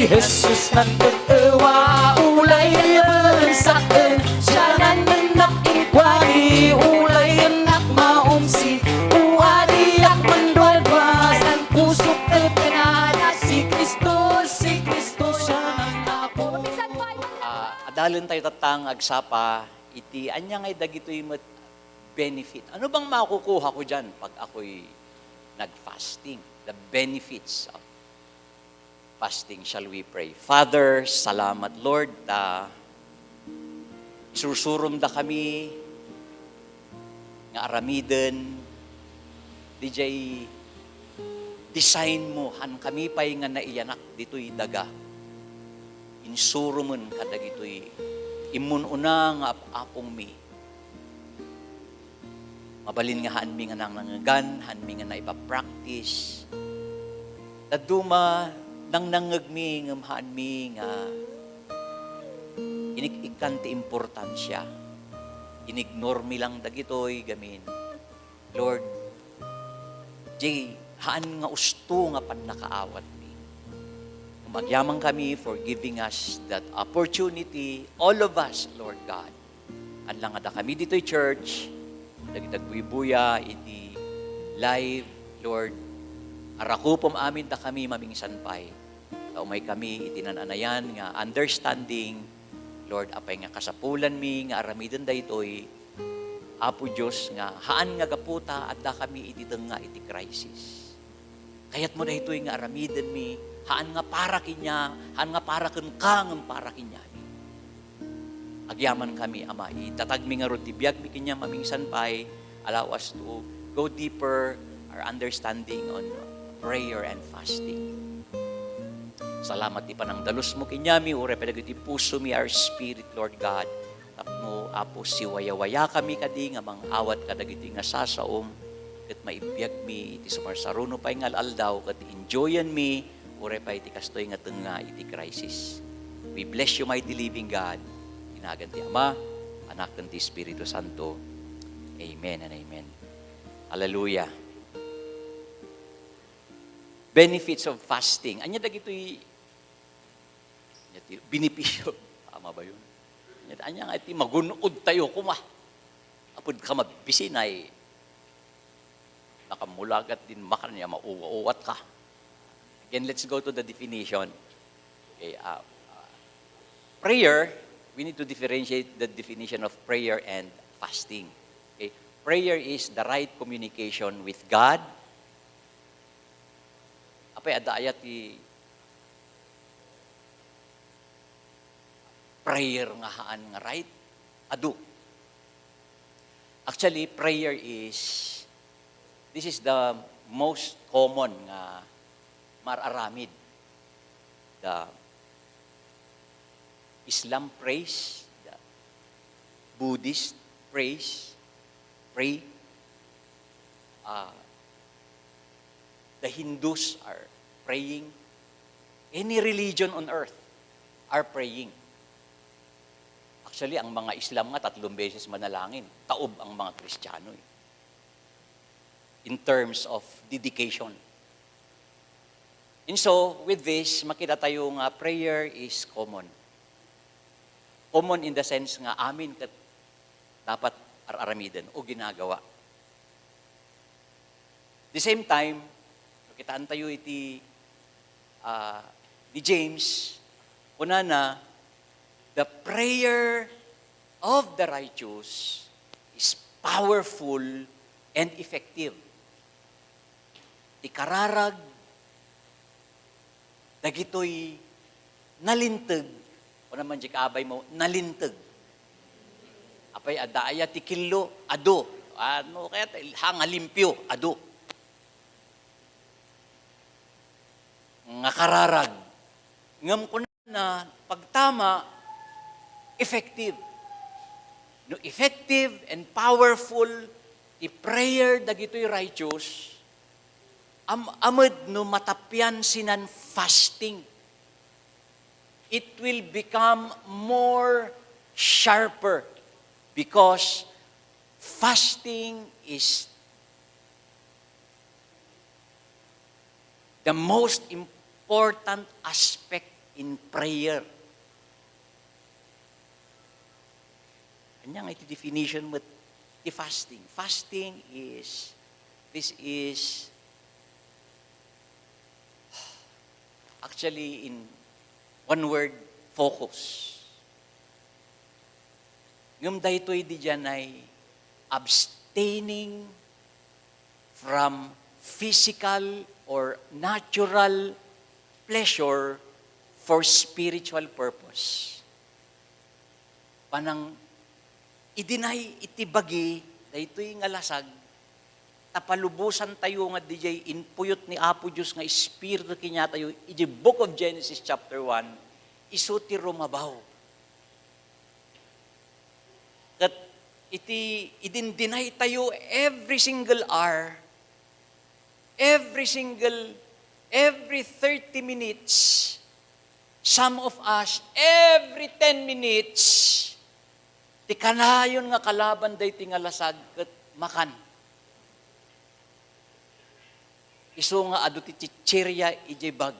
Jesus nagtagtawa, ulay bansakan, siya nanak inkwani, ulay anak maumsi, uadiak mandwadwas, ang pusok tetenada, si Kristo, siya nang ako. Adalan tayo tatang agsapa, iti anya ngay dagitoy met benefit. Ano bang makukuha ko dyan pag ako'y nag-fasting? The benefits of fasting. Shall we pray? Father, salamat Lord, susurum da kami nga aramiden, DJ design mo, han kami pa'y nga naiyanak dito'y daga. Insuruman kada gito'y imununa nga apong mi. Mabalin nga haan mi nga nangangagan, haan mi nga naipapractice. Taduma nang nangagmi ngam haan mi nga inikikan ti importansya. Inignore mi lang dagitoy gamin. Lord, jay haan nga usto nga panakaawat mi. Magyamang kami for giving us that opportunity, all of us, Lord God. Anlang ada kami dito'y church, dagitagbuy-buya, iti live, Lord. Arakupom amin da kami mamingsan pay. Umay kami, itinananayan nga understanding, Lord, apay nga kasapulan mi, nga aramidon da ito'y, Apo Diyos, nga haan nga gaputa, at da kami itidang nga iti crisis. Kaya't mo na ito'y nga aramidon mi, haan nga para kinya, haan nga para ken kang para kinya. Agyaman kami, Ama, itatag mi nga rutibiyag mi kinya mamingsan pay, allow us to go deeper our understanding on prayer and fasting. Salamat ti panang dalus mo kinya mi, ure pedagiti puso mi, our spirit, Lord God. Tapno, Apo, siwaya-waya kami kadi nga mangawat kadagiti nga sasaom, ket maibiyag mi, iti sumarsaruno pay nga aldaw, ket enjoyan mi, ure pa iti kastoy nga tenga iti crisis. We bless you, mighty living God. Inagan ti Ama, Anak ken ti Espiritu Santo. Amen and amen. Hallelujah. Benefits of fasting. Anya dagitoy benepisyo. Tama ba yun? Anya nga iti magunod tayo kuma. Apod ka magbisinay. Nakamulagat din makan niya, mauwat ka. Again, let's go to the definition. Okay, prayer, we need to differentiate the definition of prayer and fasting. Okay, prayer is the right communication with God. Apay adaya ti prayer nga haan nga right? Adu. Actually, prayer this is the most common nga mararamid. The Islam prays, the Buddhist pray. The Hindus are praying. Any religion on earth are praying. Actually, ang mga Islam nga 3 beses manalangin. Taob ang mga Kristiyano. In terms of dedication. And so, with this, makita tayo nga prayer is common. Common in the sense nga amin kat dapat aramiden o ginagawa. The same time, makitaan tayo iti ni James, una na, the prayer of the righteous is powerful and effective. Ikararag dagitoy nalintag, o naman di kaabay mo, nalintag. Apay adaya ti kilo, ado. Ano kaya hangalimpyo, ado. Nga kararag. Ngam ko na pagtama, effective. No, effective and powerful, ti prayer dagitoy righteous, amad no matapyan sinan fasting. It will become more sharper because fasting is the most important aspect in prayer. Kanya nga iti definition mo ti fasting. Fasting is, this is, actually in one word, focus. Ngam daytoy di dyan ay abstaining from physical or natural pleasure for spiritual purpose. Panang idinay itibagi, daytoy nga lasag, tapalubusan tayo nga DJ inpuyot ni Apo Diyos nga Espiritu kinya tayo, iti Book of Genesis chapter 1, isuti rumabaw. That idindinay tayo every single hour, every 30 minutes, some of us, every 10 minutes, ti kanayon nga kalaban day ti nga lasag ket makan. Isu nga adu ti chichirya ije bag.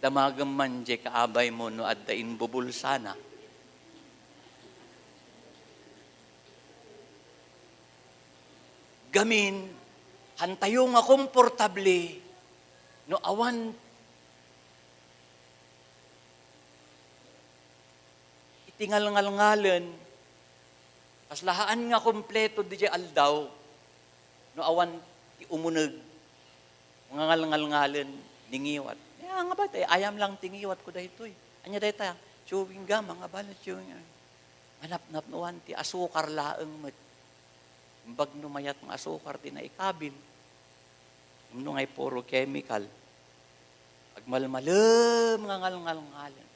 Damagam man je kaabay mo no addain bubulsana. Gamin, hantayo nga komportable, no awan, itingal-ngal-ngalan, kaslahaan nga kompleto di aldaw, no awan, umunag, mga ngal-ngal-ngalan, ningiwat. Nga nga ba tayo, ayam lang tingiwat ko dahito eh. Anya dahito tayo, chewing gum, mga balat chewing gum. Manap-nap nuwan, ti asukar laang mat. Imbag numayat ng asukar, ti na ikabil. Nung ay puro chemical. Agmalmalam, mga ngal-ngal-ngalan.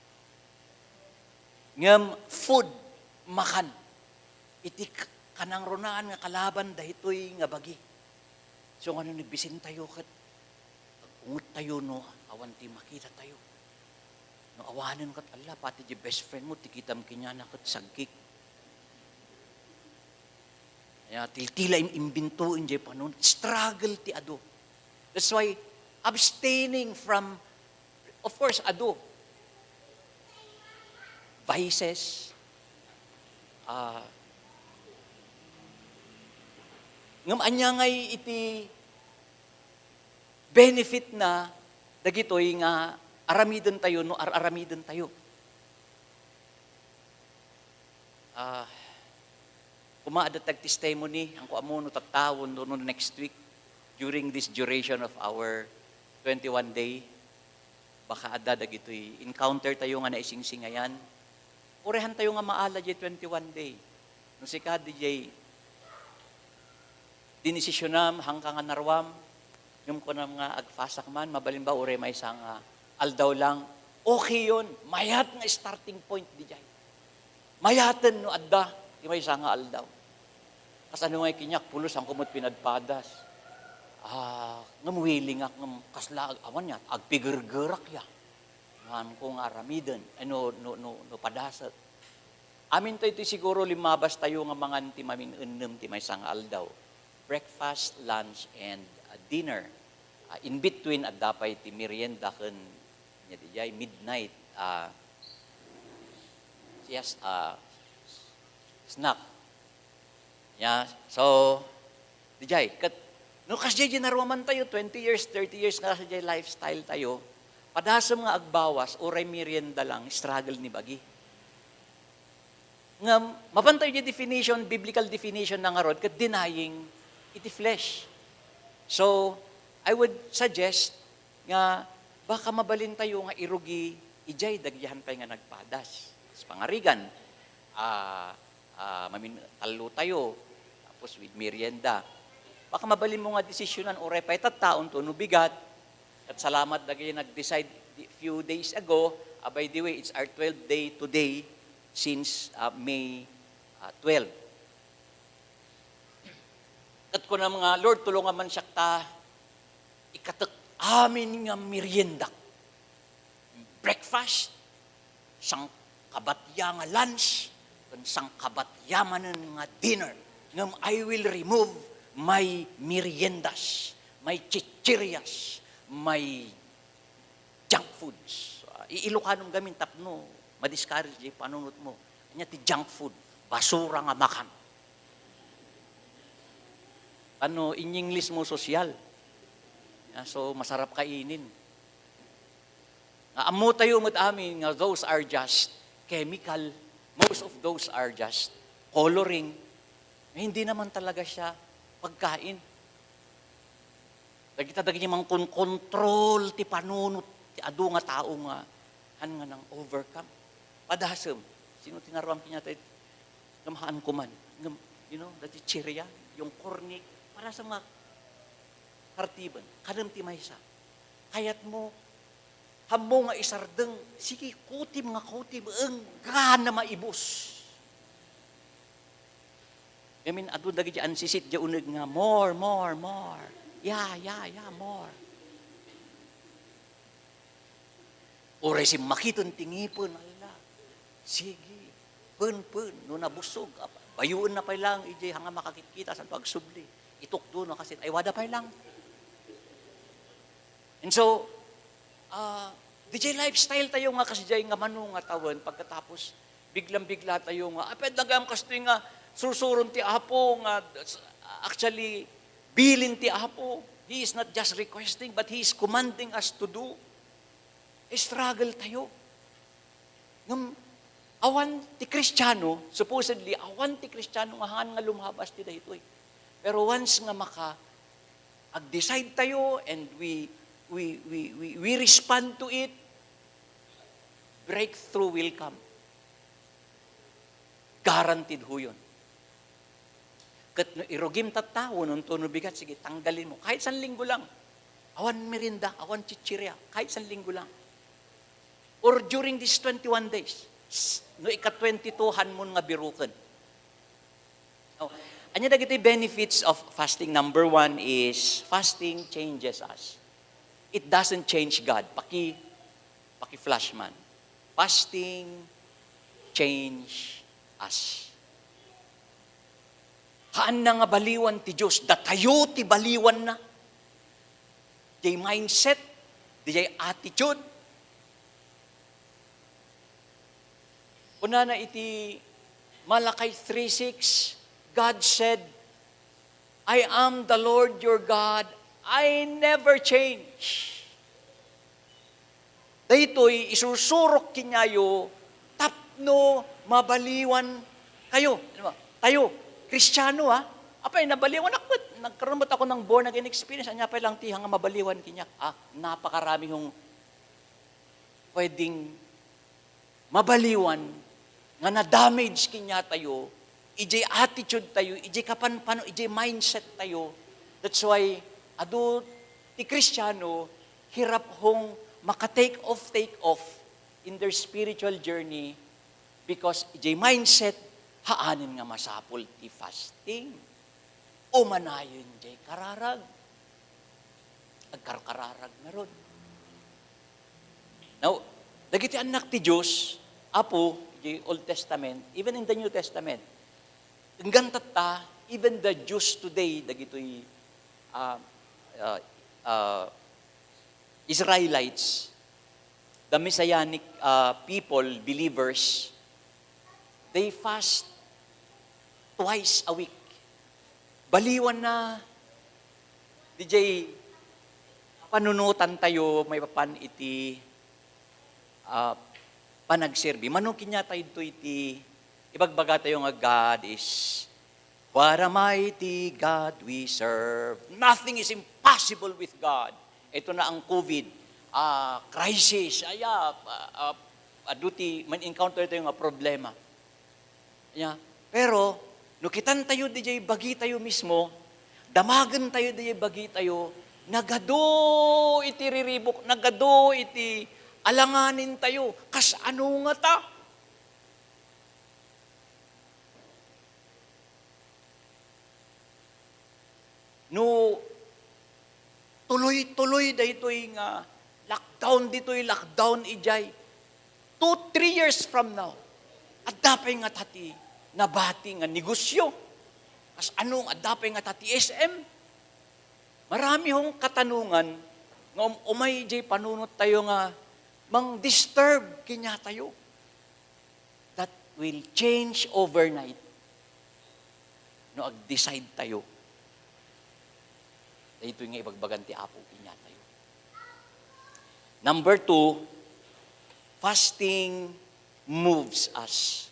Ngam, food, makan. Iti kanang runaan nga kalaban, dahitoy nga bagi. So, ano, nagbisin tayo, kat ungot tayo, no, awan ti makita tayo. No, awanan kat, ala, pati di best friend mo, tikitam kinyana kat sagkik. Kaya tila imbintuin di pa noon, struggle ti ado. That's why, abstaining from, of course, ado. Vices, ngam anya ngay iti benefit na dagitoy nga aramiden tayo no aramiden tayo. Kumaada tag testimony ang kuamono tattawon no next week during this duration of our 21 day baka ada dagitoy encounter tayo nga naisingsingayan. Orehan tayo nga maala di 21 day. No si ka DJ dinisisyonam hanggang nga narwam, yung ko na mga agfasak man, mabalin ba, ure may isang aldaw lang, okay yun, mayat nga starting point di jay. Mayatan no adda, di may isang aldaw. Kas ano nga kinyak, pulos ang kumot pinadpadas. Ngamuwiling ak, kasla, awan niya, agpigirgirak ya. Ngan ko nga ramiden, no padasat. Amin tayo siguro limabas tayo nga mga timamin ennem ti may isang aldaw. Breakfast, lunch, and dinner. In between, at dapay ti merienda kan midnight. Yes, snack. Yeah, so, dijay, no kasi naruaman tayo, 20 years, 30 years na kasi lifestyle tayo, padasam nga agbawas, oray merienda lang, struggle ni bagi. Nga, mapantay yung definition, biblical definition ng arod, kat denying iti flesh. So, I would suggest nga baka mabalin tayo nga irugi ijay dagyahan pa nga nagpadas. Sa pangarigan, talo tayo, tapos with merienda. Baka mabalin mo nga desisyonan o repay taon to no bigat. At salamat dagay nag-decide few days ago, by the way, it's our 12th day today since May 12. At ko na mga, Lord, tulungan man siya ta, ikatak amin nga merienda. Breakfast, sang kabatya nga lunch, sang kabatya manen nga dinner. Ngam I will remove my meriendas, my chichirias, my junk foods. Iilokanong gamin tapno, madiscourage di panunot mo. Kanya ti junk food, basura nga makan. Ano, in English mo sosyal. So, masarap kainin. Amo tayo mo't amin nga those are just chemical. Most of those are just coloring. Hindi naman talaga siya pagkain. Dagita niya mang control ti panunot ti adu nga tao nga han nga nang overcome. Padasem. Sino tinaruan niya tayo? Gamahaan ko man. You know, dati chirya, yung kornik, para sa mga kartiban, kanam ti maysa. Kayat mo, hamo nga isardeng, sige, kutim nga kutim, enggan na maibos. Yamin, adun dagi dyan, sisit dyan unag nga, more. Yeah, more. Oray si makiton tingipon, ala, sige, pun, no nabusog, bayuon na pa lang, ijay hanga makakikita sa pagsubli. Itukdo na kasi, ay wada pa lang. And so, DJ lifestyle tayo nga kasi dyan nga manong nga tawon, pagkatapos, biglang-bigla tayo nga, apet nagam kasi nga, susuron ti apo nga, actually, bilin ti apo. He is not just requesting, but He is commanding us to do. Struggle tayo. Awan ti Kristiyano, supposedly, awan ti Kristiyano nga han nga lumabas ti daytoy. Pero once nga ag-decide tayo and we respond to it, breakthrough will come. Guaranteed ho yun. Kat no irogim tattao, nung tono bigat, sige, tanggalin mo. Kahit san linggo lang. Awan merinda, awan chichirya. Kahit san linggo lang. Or during these 21 days, no ika-22, han mo nga birukan. Oh, anya dagiti benefits of fasting. Number 1 is, fasting changes us. It doesn't change God. Paki-flash man. Fasting change us. Haan na nga baliwan ti Diyos, datayo ti baliwan na. Di mindset, di attitude. Una na iti Malakay 3:6, God said, I am the Lord your God, I never change. Daytoy isusurok kinyayo, tapno mabaliwan kayo. Tayo, Kristiyano apay nabaliwan ako. Nagkaroon ako ng born again experience. Anya pa lang tihang mabaliwan kinyak. Napakarami hong pwedeng mabaliwan nga na-damage kinya tayo, ijay attitude tayo, ijay kapan-pano, ijay mindset tayo. That's why, adu ti Kristiyano, hirap hong maka-take off in their spiritual journey because ijay mindset, haanin nga masapol ti fasting. O manayon jay kararag. Agkarkararag na ron. Now, dagiti anak ti Diyos, apo, the Old Testament, even in the New Testament, hanggang tata, even the Jews today, dagito'y Israelites, the Messianic people, believers, they fast twice a week. Baliwan na, DJ, panunutan tayo, may papan iti panagserbi. Manukin niya tayo iti, ibagbaga tayo nga God is, what a mighty God we serve. Nothing is impossible with God. Ito na ang COVID, crisis, aduti, man-encounter tayo nga problema. Pero, nukitan tayo di bagi tayo mismo, damagan tayo di bagi tayo, nagado iti riribok, nagado iti alanganin tayo, kas ano nga ta? No, tuloy-tuloy daytoy nga, lockdown ijay. 2-3 years from now, at dapay nga tati, nabati nga negosyo. Kas anong at dapay nga tati SM? Marami hong katanungan Nga umay jay panunot tayo nga, mang disturb kinya tayo. That will change overnight. No, ag-decide tayo. Dahito nga ibagbagan ti Apo kinya tayo. Number 2, fasting moves us.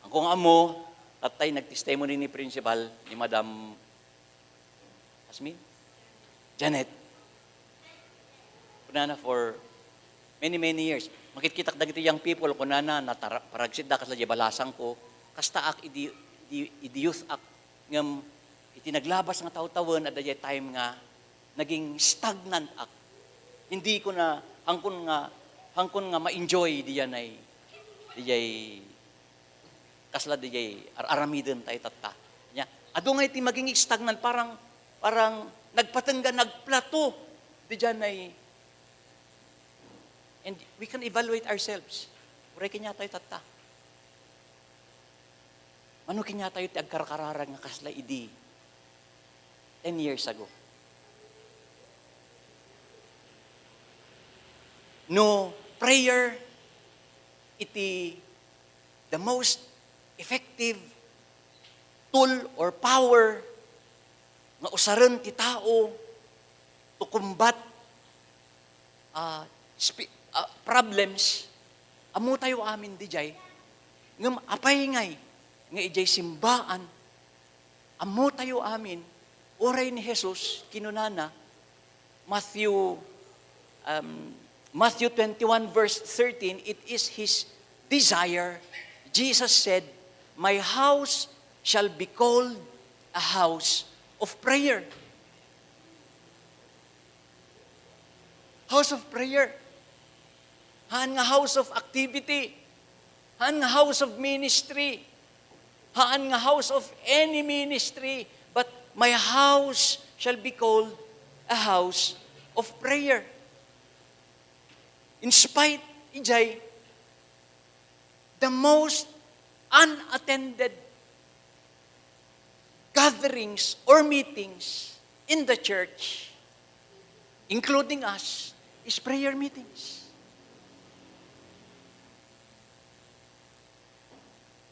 Ang kung amo, tatay nag-testimony ni principal, ni Madam Asmin? Janet. Kunana for many years. Makitkitak dagiti young people, kunana, paragsid da kasla balasang ko, kastaak idi youth ak, ngam, iti naglabas nga taw-tawen, at daya time nga, naging stagnant ak. Hindi ko na, hangkon nga ma-enjoy diyan ay, kasla dijay aramiden tayo tata. Ado nga iti maging stagnant, parang nagpatengga, nagplato diyan ay, and we can evaluate ourselves. Uray kanya tayo tata. Mano kanya tayo ti agkarkararag nga kasla idi 10 years ago. No, prayer, iti the most effective tool or power nga usaran ti tao to combat problems. Amo tayo amin di jay, ngam apay ngay, nga ijay simbaan, amo tayo amin, oray ni Jesus, kinunana, Matthew 21 verse 13, it is His desire. Jesus said, my house shall be called a house of prayer. House of prayer. Haan nga house of activity. Haan nga house of ministry. Haan nga house of any ministry. But my house shall be called a house of prayer. In spite, ijay, the most unattended gatherings or meetings in the church, including us, is prayer meetings.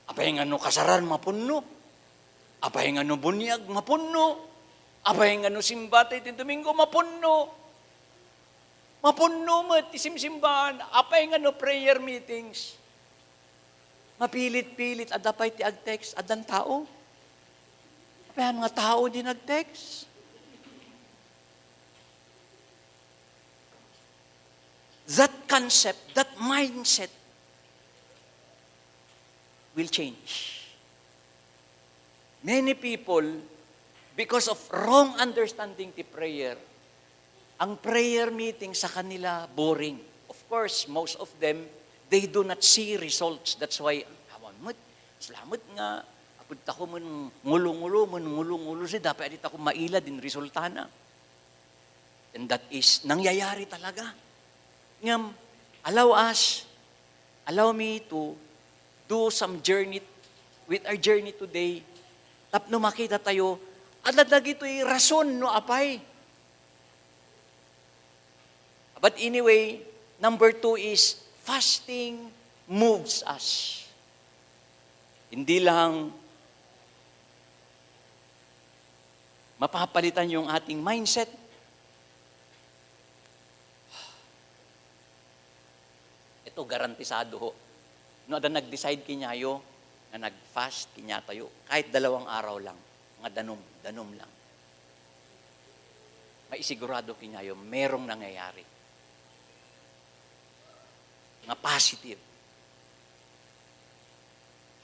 Apay nga no kasaran mapunno. Apay nga no bunyag mapunno. Apay nga no simbate ti Domingo mapunno. Mapunno mo ti simsimbahan. Apay nga no prayer meetings. Mapilit-pilit adapay ti ag-text adan tao. Apay nga tao din nag-text. That concept, that mindset will change. Many people, because of wrong understanding ti prayer, ang prayer meeting sa kanila boring. Of course, most of them, they do not see results. That's why, salamat nga, apod ako man ngulong-ngulo siya, dapat adit ako maila din resulta na. And that is, nangyayari talaga. Ngam, allow me to do some journey, with our journey today, tapno makita tayo, aladag ito'y rason no apay. But anyway, number 2 is, fasting moves us. Hindi lang mapapalitan yung ating mindset. Ito, garantisado ho. No, ada nag-decide kinyayo na nag-fast kinya tayo. Kahit 2 araw lang. Mga danom lang. Maisigurado kinyayo, merong nangyayari. Nga positive.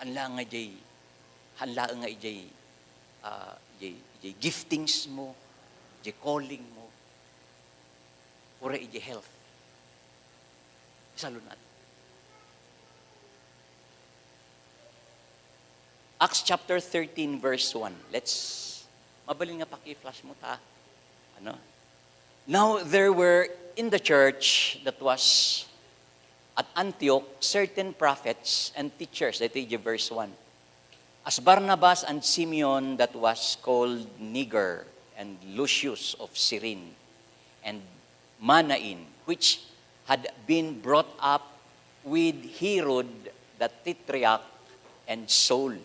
Hanla nga jay giftings mo, jay calling mo, ura jay health. Salunat. Acts chapter 13 verse 1. Mabalin nga paki-flash mo ta. Now there were in the church that was at Antioch, certain prophets and teachers, that is verse 1. As Barnabas and Simeon that was called Niger, and Lucius of Cyrene, and Manain, which had been brought up with Herod the Tetrarch and Saul,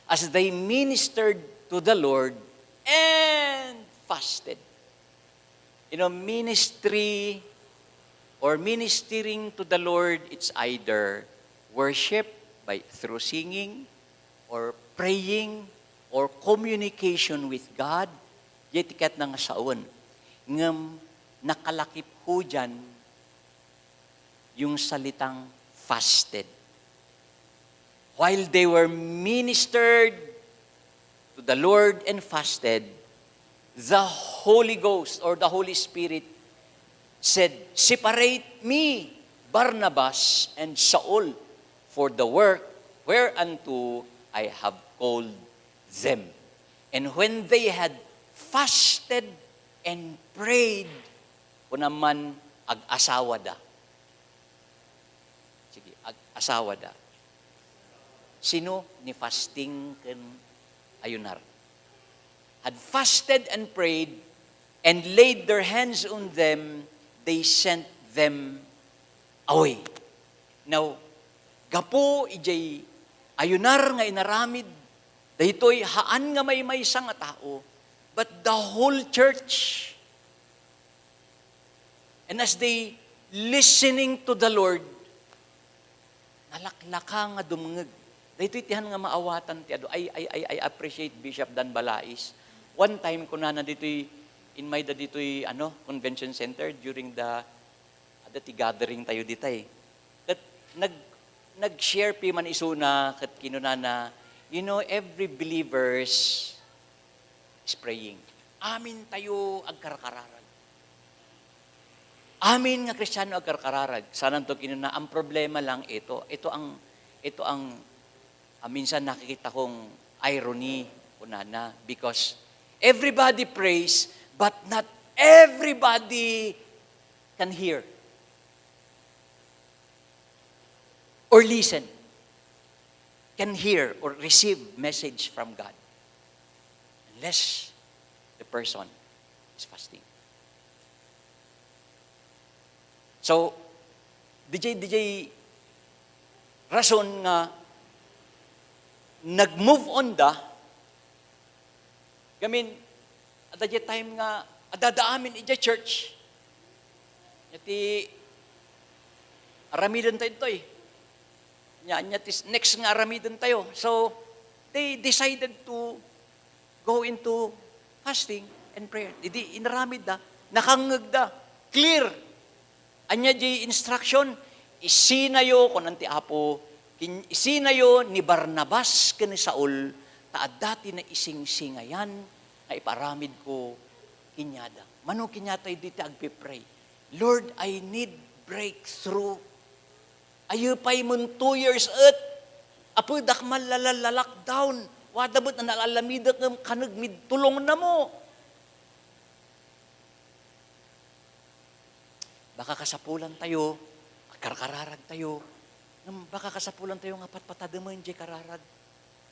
as they ministered to the Lord and fasted. Ministry or ministering to the Lord, it's either worship through singing or praying or communication with God. Yetikat na nga saon. Ngam nakalakip ho dyan yung salitang fasted. While they were ministered to the Lord and fasted, the Holy Ghost or the Holy Spirit said, "Separate me, Barnabas and Saul, for the work whereunto I have called them." And when they had fasted and prayed, kung naman ag-asawa da. Sige, ag-asawa da. Sino ni fasting ken ayunar? Had fasted and prayed and laid their hands on them, they sent them away. Now, gapo ijay ayunar nga inaramid, dahitoy haan nga may nga tao, but the whole church. And as they listening to the Lord, nalaklaka nga dumngeg. Dahitoy tihan nga maawatan ti ado. I appreciate Bishop Dan Balais. One time ko na dito'y in my dito'y convention center during the gathering tayo ditay. That nag-share pi man isuna kat kinunana, every believers is praying. Amin tayo agkarkararag. Amin nga Kristiyano agkarkararag. Sanan to kinuna, ang problema lang ito. Ito ang minsan nakikita kong irony kunana, because everybody prays, but not everybody can hear or listen, can hear or receive message from God, unless the person is fasting. So, DJ rason nga nag-move on da, gamin, at the time nga, adadaamin ija church. Yati, aramidan tayo ito eh. Next nga aramidan tayo. So, they decided to go into fasting and prayer. Hindi, inaramid da, nakangag da, clear. Anya di instruction, isinayo, kung nanti apo, isinayo ni Barnabas ken ni Saul, taad dati na ising-singayan, na iparamid ko kinyada. Mano kinyatay dito agpipray. Lord, I need breakthrough. Ayo pa'y mun 2 years at apo dak malalalak down. Wadabot na nalamidak ng kanag tulong na mo. Baka kasapulan tayo, karkararag tayo, baka kasapulan tayo nga patpatadaman di kararag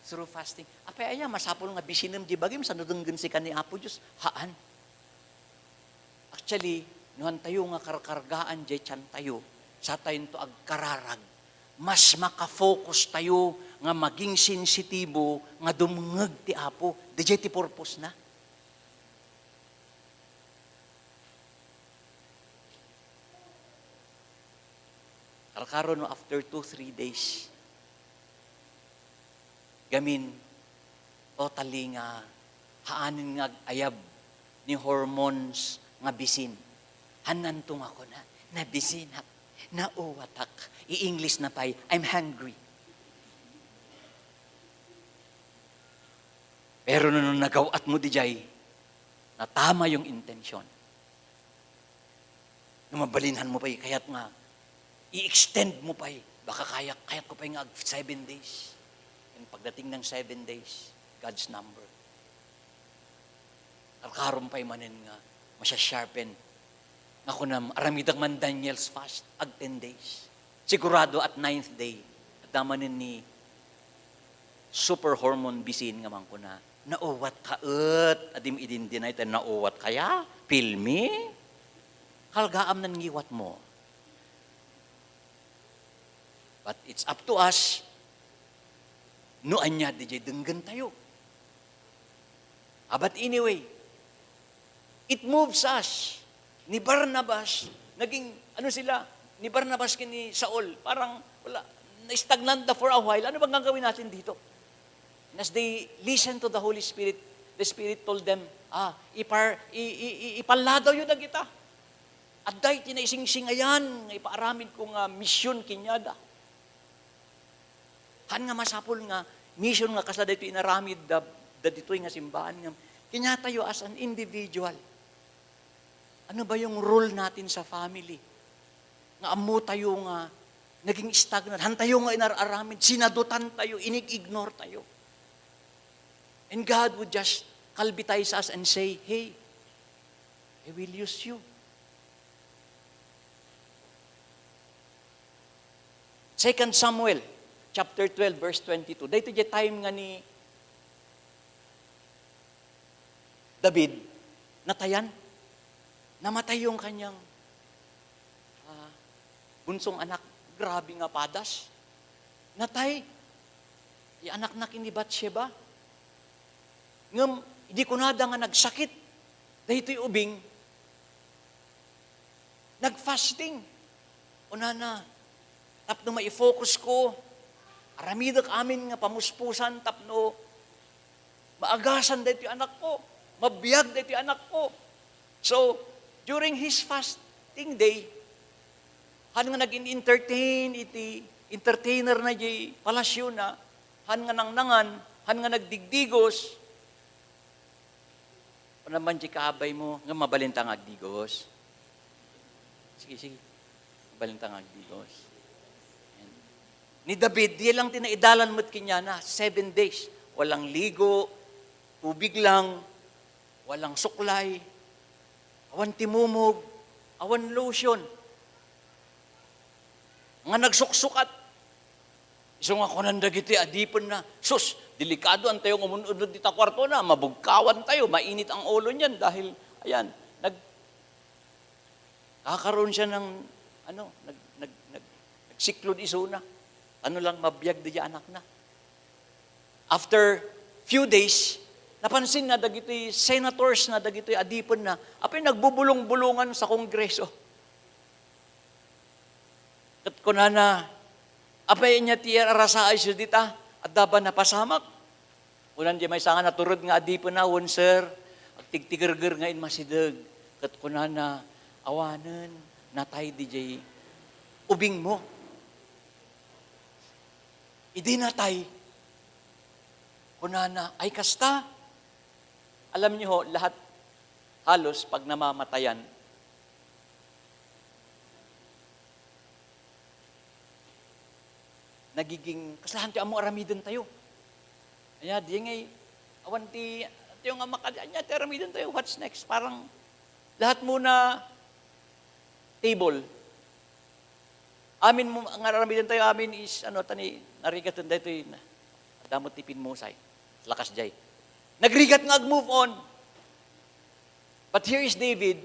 through fasting. Apay aya, masapul nga bisinam di bagim, sa nadunggan si kani Apo Diyos, haan. Actually, nuhan tayo nga karkargaan di chan tayo, sa tayo to agkararag, mas makafocus tayo nga maging sensitibo, nga dumngeg ti Apo, di ti purpose na. Karon no, after 2-3 days, gamin, totally nga, haanin nga ayab ni hormones nga bisin. Hanantong ako na, nabisinak, nauwatak. I-English na pa'y, I'm hungry. Pero nung nagawat mo di jay, na tama yung intensyon. Nung mabalinhan mo pa'y, kaya't nga, i-extend mo pa'y, baka kayat ko pa'y nga 7 days. And pagdating ng 7 days, God's number. Karon pa'y manin nga, masya-sharpen. Ako na, aramidag man Daniel's fast, ag 10 days. Sigurado at 9th day, at namanin ni super hormone bisin nga man ko na, nauwat ka adim idin dinay tayo, nauwat kaya? Feel me? halgaam nan ngiwat mo. But it's up to us, no anya DJ denggan tayo. But anyway, it moves us. Ni Barnabas, naging, ni Barnabas kini Saul, parang wala, na-stagnant for a while. Ano bang gagawin natin dito? And as they listened to the Holy Spirit, the Spirit told them, ipaladaw yun na kita. At dahil tinaising-singayan, ipaaramid ko nga mission kinyada. Han nga masapol nga, mission nga kasada ito inaramid da dito'y nga simbahan nga. Kinyatayo as an individual. Ano ba yung role natin sa family? Nga amo tayo nga, naging stagnant. Han tayo nga inararamid, sinadutan tayo, inig-ignore tayo. And God would just kalbitize us and say, hey, I will use you. 2 Samuel, chapter 12, verse 22. Dito yung time nga ni David, natayan, namatay yung kanyang bunsong anak, grabe nga padas. Natay, yung anak na kini Bathsheba. Ngam, hindi ko nada nga nagsakit. Dahito yung ubing, nag-fasting. Una na, tapno ma-focus ko, aramidak amin nga pamuspusan, tapno, maagasan dahito yung anak ko, mabiyag dahito yung anak ko. So, during his fasting day, han nga nag-entertain iti entertainer na di palasyo na, han nga nangnangan, han nga nagdigdigos, o naman di kaabay mo, nga mabalintang agdigos. Sige. Mabalintang agdigos. Ayan. Ni David, di lang tinaidalan mo't kinya na, 7 days. Walang ligo, tubig lang, walang suklay, awan timumog, awan lotion. Nga nagsuksukat. Iso nga kunanda giti, adipon na, sus, delikado ang tayo umunod dita kwarto na, mabugkawan tayo, mainit ang ulo niyan dahil, ayan, kakaroon siya ng, nagsiklod iso na. Ano lang, mabiyag di anak na. After few days, napansin na dagito'y senators na dagito'y adipon na, apay nagbubulong-bulungan sa kongreso. At kunana, apay niya tiyer arasaay siya dita, at daban napasamak. Unan di may sanga naturod nga adipon na, sir, at tigtigerger nga in masidag. Kat kunana, awanan, natay di jay, ubing mo. Idi natay, kunana, ay kasta. Alam niyo ho, lahat halos pag namamatayan, nagiging, kaslahan tayo amo aramidin tayo. Ayan, di ngay, awan ti, yung nga makadyan niya, aramidin tayo, what's next? Parang, lahat muna, table. Amin mo, ang aramidin tayo, amin is, narigatan tayo ito, damot tipin musay, lakas jay. Nagrigat nga move on. But here is David,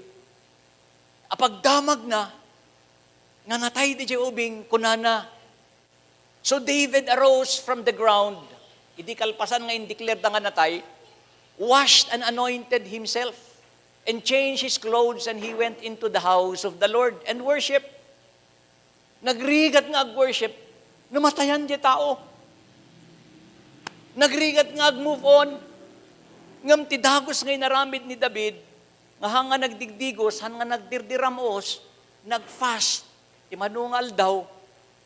apagdamag na, nga natay di jay ubing, kunana. So David arose from the ground, hindi kalpasan nga indeclared nga natay, washed and anointed himself, and changed his clothes, and he went into the house of the Lord and worship. Nagrigat nga ag-worship, namatayan di tao. Nagrigat nga ag-move on, ngam ti dagos ngay naramid ni David, nga hanga nagdigdigos, hanga nagdirdiramos, nagfast, ti manungal daw,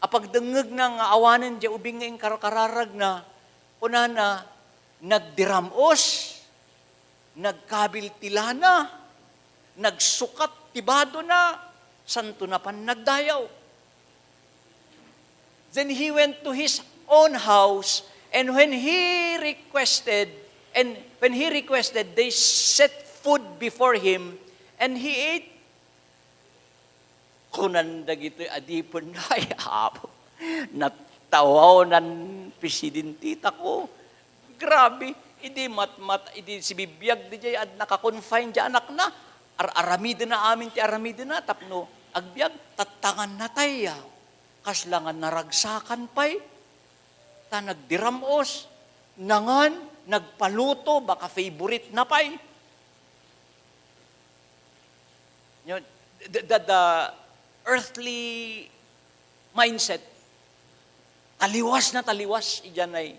apagdengeg na nga awanan di ubing nga kararag na, unana, nagdiramos, nagkabiltilana, nagsukat tibado na, santo na pan nagdayaw. Then he went to his own house, and when he requested, they set food before him, and he ate. Kunanda gito adipon na ayapo. Natawaw nan presidentita ko. Grabe, idi matmat, idi si bibiyag di jay ad nakakonfine di anak na. aramidin na amin ti aramidin na, tapno, agbyag, tatangan na tayo. Kaslangan naragsakan pa'y, ta nagdiramos, nangan, nagpaluto, baka favorite na pa'y. The earthly mindset, taliwas na taliwas, iyan ay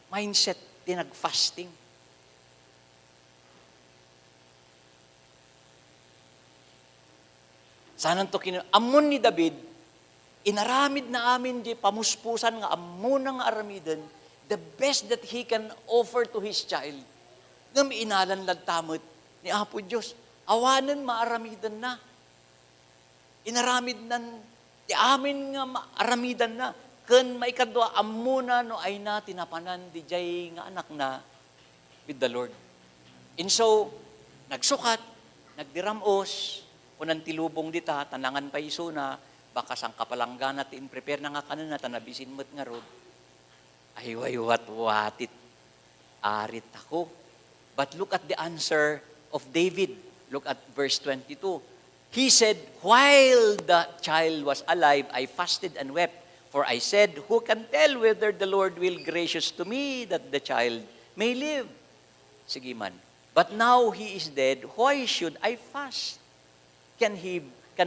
mindset, tinag-fasting. Sanan to amon ni David, inaramid na amin di pamuspusan nga amon nga aramiden, the best that he can offer to his child. Ngam inalan lagtamot ni Apo Diyos, awanan maaramidan na. Inaramid nan, ti amin nga maaramidan na. Ken maikadwa amuna no ay na tinapanan di jay nga anak na with the Lord. And so, nagsukat, nagdiramos, unan tilubong dita, tanangan pa iso na, baka sang kapalanggan natin prepare na nga kanan na, tanabisin mo't nga rod. Ay, wat-watit, arit ako. But look at the answer of David. Look at verse 22. He said, while the child was alive, I fasted and wept. For I said, who can tell whether the Lord will gracious to me that the child may live? Sige man. But now he is dead, why should I fast? Can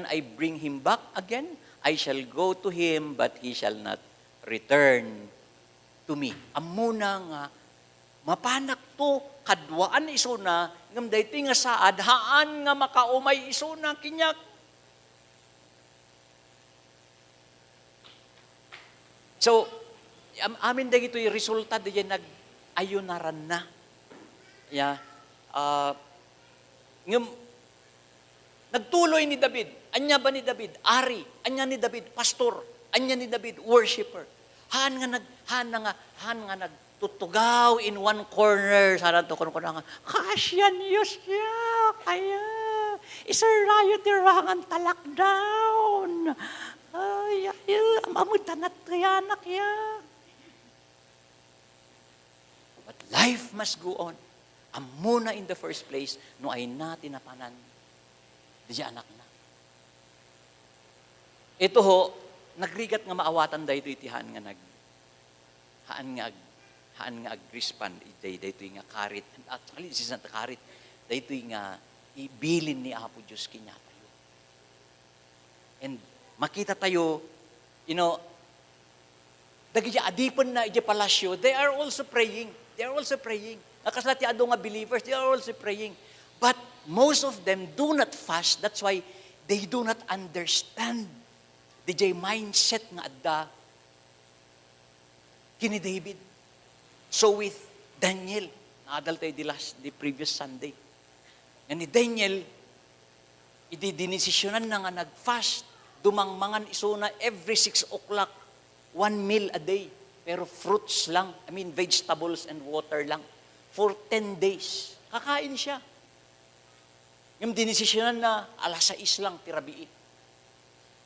I bring him back again? I shall go to him, but he shall not return to me. Amuna nga, mapanak to, kadwaan iso na, ngam daytoy nga saad, haan nga makaumay iso na, kinyak. So, amin dagito yung resulta diyan nag-ayunaran na. Yeah. Nagtuloy ni David. Anya ba ni David? Ari. Anya ni David? Pastor. Anya ni David? Worshipper. Han nga nagtutugaw in one corner. Sana to kuno nga. Kasyan yus ya. Kaya. Isarayo tirangan talak down. Ay, amutan at kayanak ya. But life must go on. Amuna in the first place, no ay natin napanan. Di anak na. Ito ho, nagrigat nga maawatan dahito itihan nga haan nga agrispan, dahito nga karit. Actually, this is not karit. Dahito nga ibilin ni Apo Diyos kinya tayo. And makita tayo, dagiti adipan na iti palasyo, they are also praying. They are also praying. Nakaslati ado nga believers, they are also praying. But most of them do not fast. That's why they do not understand the mindset nga adda kini David. So with Daniel, naadal tayo the previous Sunday. Nga ni Daniel, dinesisyonan na nga nag-fast, dumangmangan iso na every 6 o'clock, 1 meal a day. Pero fruits lang, vegetables and water lang. For 10 days. Kakain siya. Yung dinesisyonan na alas 6 lang, tirabii.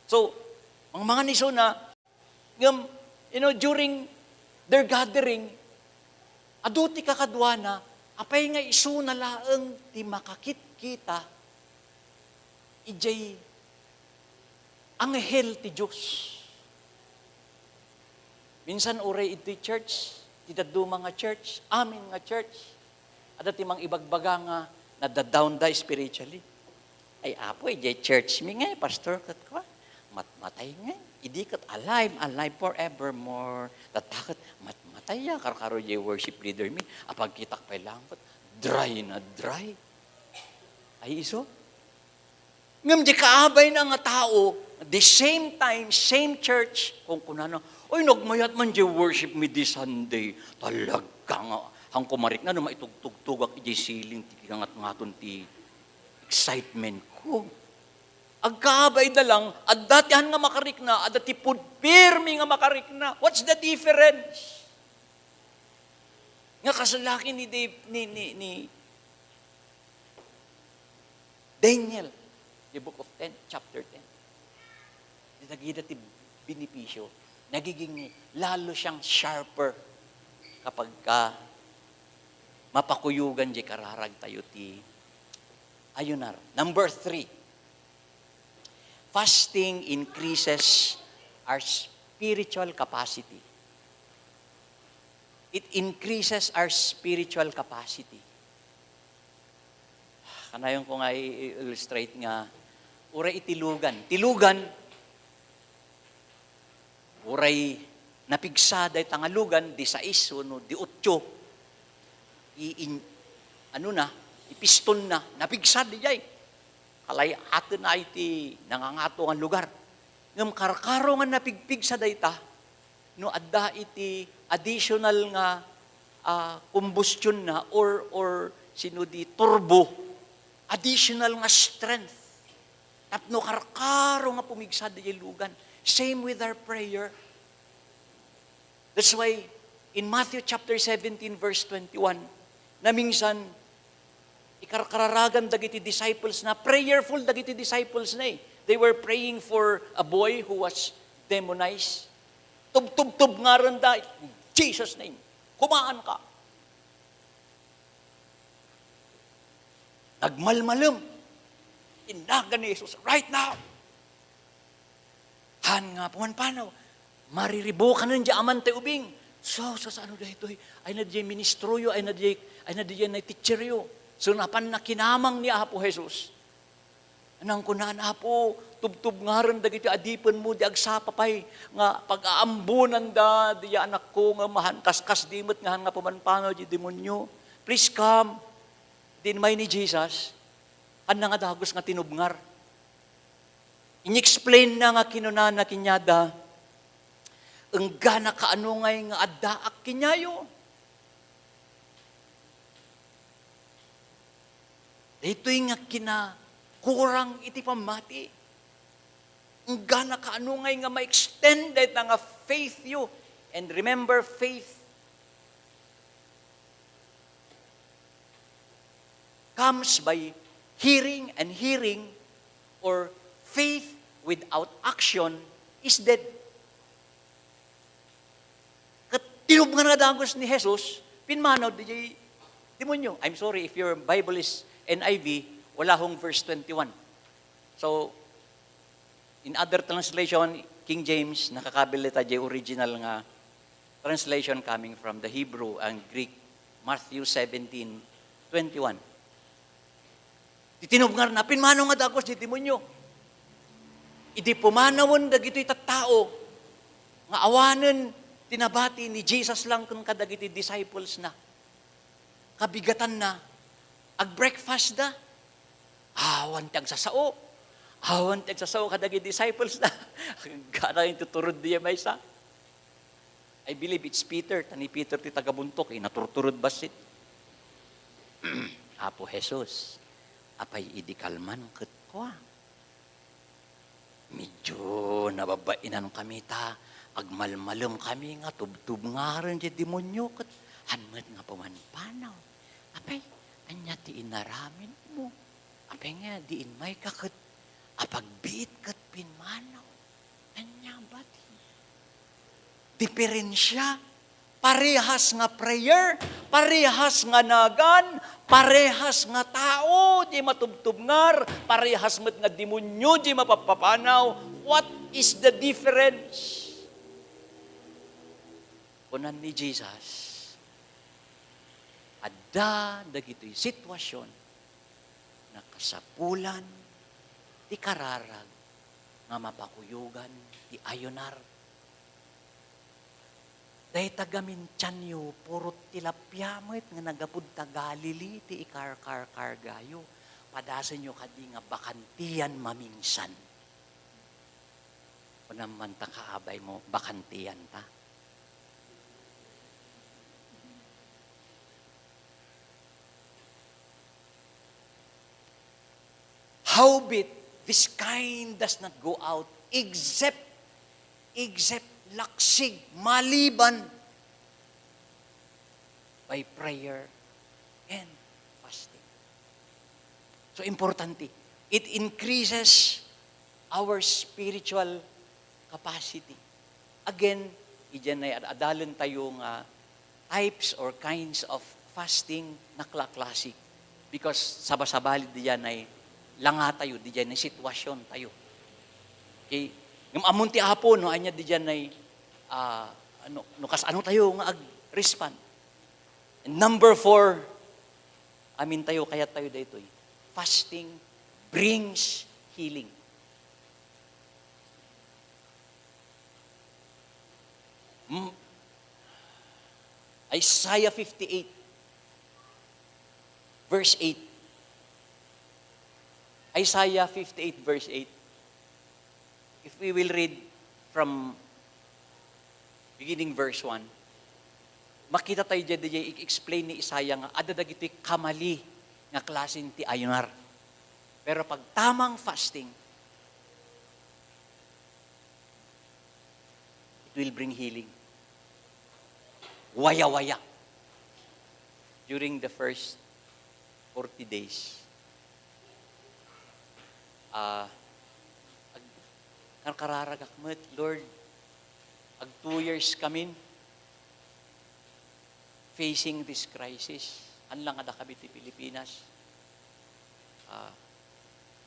So, ang mga niso na, during their gathering, aduti kakadwa na, apay nga iso na laang ti makakit kita, ijay anghel ti Diyos. Minsan uray iti church, titaduma nga church, amin nga church, at timang ibagbaga nga, nadadown da spiritually. Ay apo, ijay church mi nga, pastor, kat ko, matmatay nga, idi kat alive forevermore. Tatakot, matmatay ya, karkaro jay worship leader mi, apag kitak pa lang, dry na dry. Ay iso? Ngam di kaabay na nga tao, the same time, same church, kung kunano, oy, nagmayat man di worship me this Sunday. Talaga nga, hang kumarik na, maitugtugtugak iji siling, tikingat-ngaton ti excitement ko. Agkabay na lang, at datihan nga makarik na, at dati pudpirmi nga makarik na. What's the difference? Nga kasalaki ni Daniel, the book of 10, chapter 10. Nagiging ti binipisyo, nagiging lalo siyang sharper kapag mapakuyugan di kararag tayo ti ayunar. Number 3, fasting increases our spiritual capacity. It increases our spiritual capacity. Kanayon ko nga i-illustrate nga, uray itilugan. Tilugan, uray napigsada tangalugan, 16 no, 18, ipiston na, napigsad di jay. Kalay atin na iti nangangato ang lugar. Ngam karkaro nga napigpig sa dayta, no adda iti additional nga combustion na or sino di turbo, additional nga strength. Tapno karkaro nga pumigsad di lugan. Same with our prayer. That's why in Matthew chapter 17 verse 21, na minsan ikarkararagan dagiti disciples na, prayerful dagiti disciples na eh. They were praying for a boy who was demonized. Tub-tub-tub nga rin da, in Jesus' name, kumaan ka. Nagmalmalam. Inagan ni Jesus, right now. Han nga pumanpanaw. Mariribo ka nun diya aman tayo ubing. So sa ano dahito, ay na diya ministroyo, ay na diya na teacheryo. So napan na kinamang ni Apo Jesus. Anang kunaan Apo, tubtub nga rin dagiti adipan mo, di agsapapay, nga pag-aambunan da, di anak ko nga mahan, kaskas dimot nga nga pumanpanaw, di demonyo. Please come. Din may ni Jesus, na nga dagos nga tinubngar. In-explain na nga kinunana kinyada, ang gana kaano ngay nga addaak kinyayo. Ito'y nga kinakurang iti pamati. Ang gana kaano ngay nga ma-extend na nga faith you. And remember, faith comes by hearing, and hearing or faith without action is dead. Tinub nga dagos ni Jesus, pinmanaw di demonyo. I'm sorry, if your Bible is NIV, wala hong verse 21. So, in other translation, King James, nakakabilita di original nga translation coming from the Hebrew and Greek, Matthew 17:21. Tinub nga na, pinmanaw nga dagos di demonyo. Idi pumanawon dagito'y tattao, nga awanen, tinabati ni Jesus lang kung kadagiti disciples na. Kabigatan na. Ag-breakfast na. Awan tag sasao. Awan tag sasao kadagiti disciples na. Gana yung tuturod diya may isa. I believe it's Peter. Tani Peter ti tagabuntok. Naturturod basit. Apo Jesus, apay idikalman ket kwa. Medyo nababainan kami ta. Agmalmalam kami nga, tubtub nga rin di demonyo, kat hanmat nga pamanpanaw. Apay, anya ti inaramin mo. Apay nga, diin may kakat, apagbiit kat pinmanaw. Anya bati. Diferensya, parehas nga prayer, parehas nga nagan, parehas nga tao, di matubtub ngar, parehas mat nga demonyo, di mapapapanaw. What is the difference? Kunan ni Jesus, adda dagitoy sitwasyon na kasapulan, ti kararag, nga mapakuyugan, ti ayunar. Dahi tagamin tiyanyo, purot tilapyamit, nga nagapud tagalili, ti ikar-kar-kar gayo. Padasan nyo kadi nga bakantiyan maminsan. Kunaman ta kaabay mo, bakantiyan ta. Howbeit, this kind does not go out except laksig, maliban by prayer and fasting. So, importante. It increases our spiritual capacity. Again, iyan ay adalan tayong types or kinds of fasting na klasik. Because sabasabalid diyan ay langa tayo, diyan ay sitwasyon tayo. Okay? Ngam amon ti Apo, no, anya diyan ay, ano tayo nga ag-respond. And number 4, amin tayo, kaya tayo dito, fasting brings healing. Isaiah 58, verse 8. Isaiah 58, verse 8. If we will read from beginning verse 1, makita tayo dyan, i-explain ni Isaiah nga, adadag ito'y kamali nga klasin ti ayunar. Pero pag tamang fasting, it will bring healing. Waya-waya. During the first 40 days, kararagakmet, Lord, 2 years kami facing this crisis. Anlang ada kami ti Pilipinas,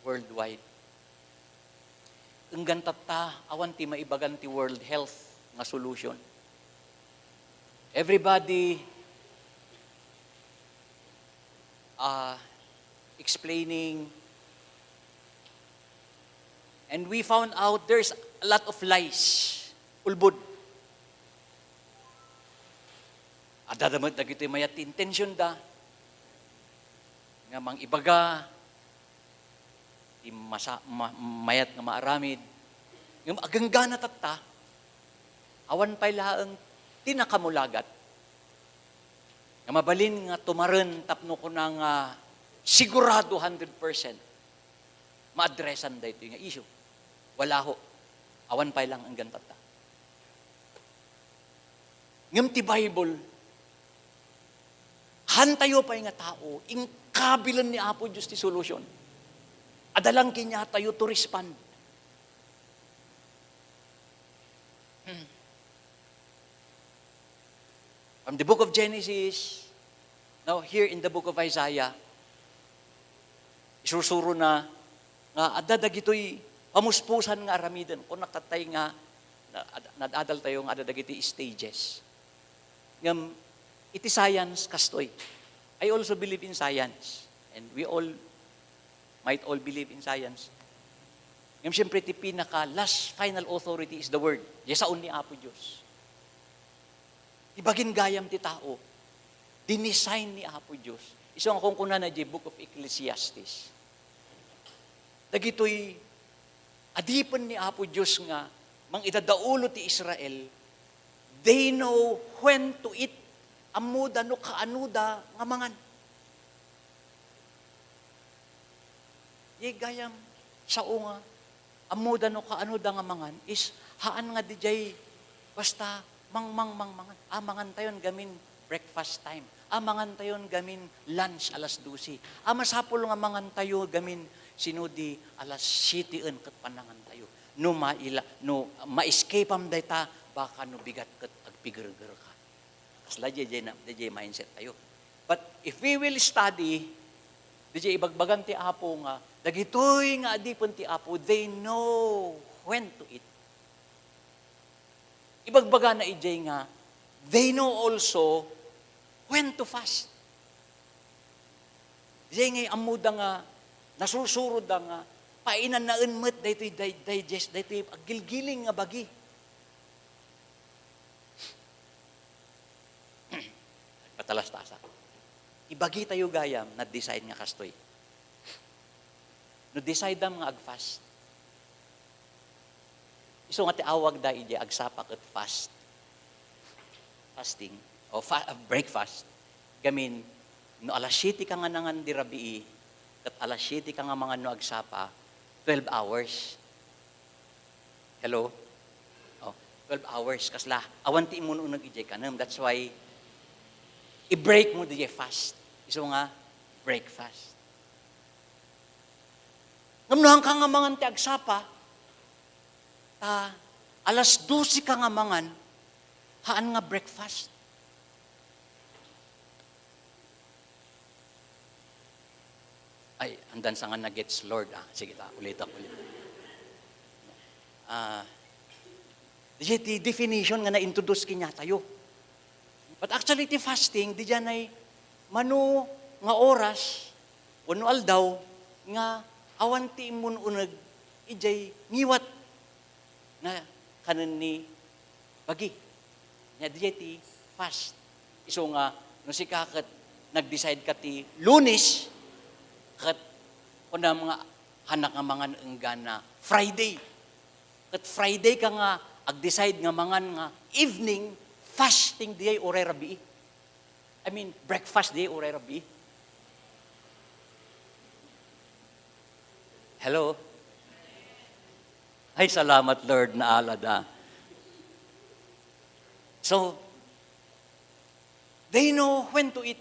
worldwide. Ang gantata, awan ti maibagan ti World Health nga solution. Everybody explaining, and we found out there's a lot of lies. Ulbud. Adadamad na gito'y mayat intention da. Nga mang ibaga, di mayat nga maaramid. Nga agangga na tata, awan pa'y laang tinakamulagat. Nga mabalin nga tumaran tapno ko na nga sigurado 100% ma-addressan da ito yung issue. Wala ho. Awan pa'y lang ang gantata. Ngam ti Bible, hantayo pa nga tao, ingkabilan ni Apo Diyos ti solution. Adalang kinya tayo to respond. From the book of Genesis, now here in the book of Isaiah, isusuro na nga adadag ito'y pamuspusan nga aramidan. Kung nakatay nga, nadadal tayo nga adadag ito'y stages. Ngam, iti science kastoy. I also believe in science. And we all might all believe in science. Ngam, siyempre, ti pinaka last final authority is the word. Yesaon ni Apo Diyos. Ibagin gayam ti tao. Dinisign ni Apo Diyos. Isang akong kuna na di book of Ecclesiastes. Dagitoy adipan ni Apo Diyos nga mang idadaulo ti Israel, they know when to eat amuda no kaanuda nga mangan. Ye gayam sa nga amuda no kaanuda nga mangan is haan nga dijay basta mangan. Mangan tayon gamin breakfast time. Mangan tayon gamin lunch alas 12. Masapol nga mangan tayo gamin sinudi alas 7 ket panangan tayo. No ma-escape am dayta baka no bigat ket agpigirger ka. Kasla DJ mindset tayo. But if we will study, DJ ibagbagan ti Apo nga, dagitoy nga adipon ti Apo, they know when to eat. Ibagbaga na ijay nga, they know also when to fast. Ijay nga amuda nga, nasusurod nga, painan na unmet, daytoy digest, daytoy agilgiling nga bagi. Patalastasa. Ibagi tayo gayam, na-decide nga kastoy. No-decide nga ag-fast. Iso nga ti awag da ije agsapak at fast. Fasting o breakfast. Gamin no alas 7 ka nga nangan di rabii ket alas 7 ka nga mga no agsapa 12 hours. Hello? Oh, 12 hours kasla. Awan ti imo unag ije kanam. That's why i-break mo di fast. Iso nga breakfast. Ngamnohan ka nga mangan ti agsapa alas 12 ka nga mangan, haan nga breakfast. Ay, andan sa nga na-gets, Lord. Sige ta, ulit. The definition nga na-introduce kinya tayo. But actually, the fasting, di dyan ay manu nga oras, wano aldaw, nga awan ti imun unag, ijay ngiwat na kanan ni bagi. Nya di ti fast. Iso nga, no si kakat, nag-decide ka ti Lunes, kat kung na mga hanak nga mga na Friday. Kat Friday ka nga, ag-decide nga mga nga evening, fasting di ay oray rabi. I mean, breakfast di ay oray rabi. Hello? Ay, salamat Lord na alada. So, they know when to eat.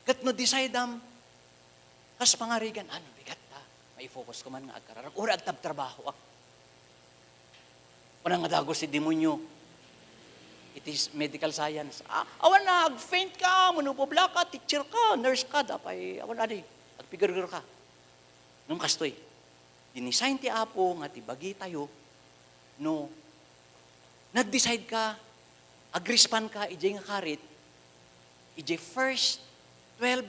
Kat no decide kas pangarigan, ano, bigat ta. May focus ko man nga agkararag. Ura agtab trabaho. Unang nga dago si demonyo. It is medical science. Awan na, ag-faint ka, manubobla ka, teacher ka, nurse ka, dapay, awan na di, agpigar-gar ka. Nung kastoy, dinisign ti Apo, nga ti bagi tayo, no, nag-decide ka, agrispan ka, ijay nga karit, ijay first 12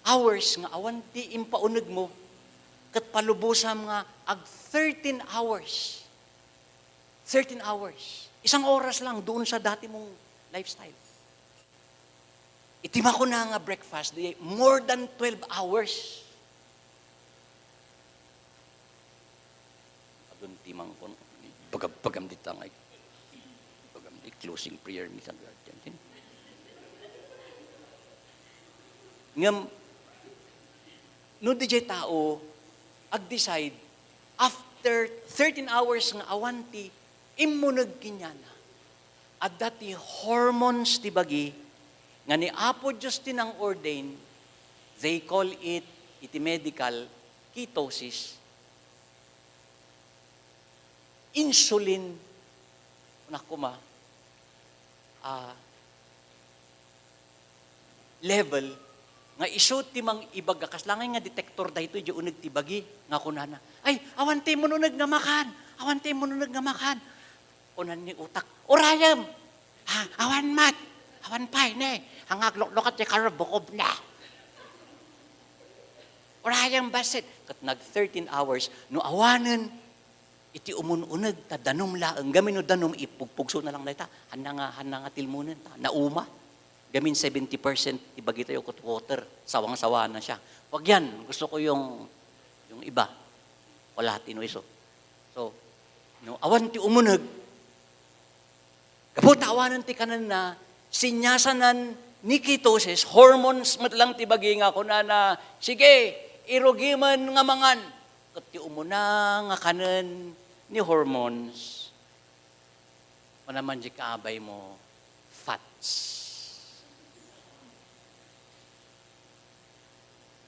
hours nga awan ti impaunag mo, kat palubusam nga ag 13 hours. 13 hours. Isang oras lang doon sa dati mong lifestyle. Itima ko na nga breakfast, more than 12 hours. Doon timang ko, bagam di tangay. Bagam di closing prayer minsan. Ngam, no di jay tao, ag-decide, after 13 hours nga awanti, imunag kinyana. At dati hormones ti bagi, nga ni Apo Diyos tinang ordain, they call it, iti medical, ketosis, insulin, nakuma, level, nga iso ti mang ibaga, kaslangay nga detektor dahito, di unag ti bagi, nga kunana, ay, awante mo nunag nga makan, awante mo nunag nga makan, kunan ni utak, orayam, awan mat, awan pay, ne, hangaglokat ti karabukob na. Orayam basit, kat nag 13 hours, no awanan, iti umununag, ta danom laang, gamin no danom, ipugpugso na lang na ita, hana nga tilmunan, ta, nauma, gamin 70%, ibagi tayo water, sawang-sawa na siya. Wag yan, gusto ko yung iba, wala tino iso. So, no, awan ti umunag, kapot awanan ti kanan na, sinyasanan ni ketosis, hormones matlang ti bagi nga ko na, sige, irugiman nga mangan, kat ti umuna nga kanan ni hormones, manaman di kaabay mo, fats.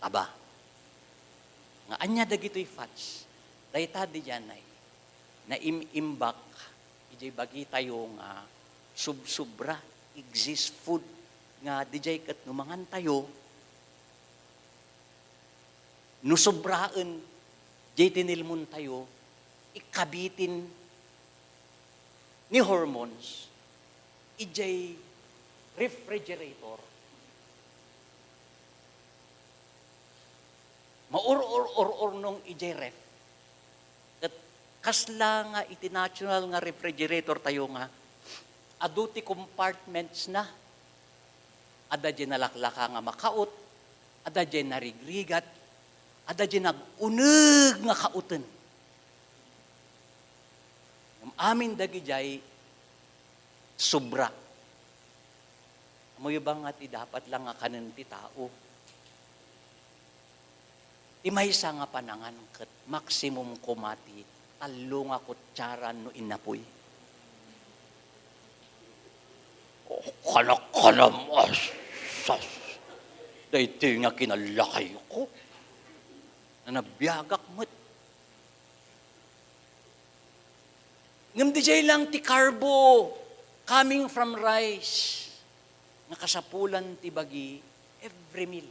Aba, nga anya dagitoy fats, dayta di janay, na imbak, ijay bagi tayo nga, subra, exist food, nga di jay kat numangan tayo, nusobraan, jay tinilmon tayo, ikabitin ni hormones, ijay refrigerator, maur nung ijay ref. At kasla nga iti natural nga refrigerator tayo nga, aduti compartments na, ada dyan nalaklaka nga makaot, ada dyan narigrigat, ada dyan nagunag nga kautan. Yung amin dagi jay, sobra. Amoy ba nga ti dapat lang nga kanan ti tao, ti maysa nga panangan ket maximum kumati talo nga kutsara no inapoy. Kanak-kanam asas. Dayti nga kinalakay ko. Na nabiyagak mo't. Ngam di jay lang ti carbo coming from rice. Nga kasapulan ti bagi every meal.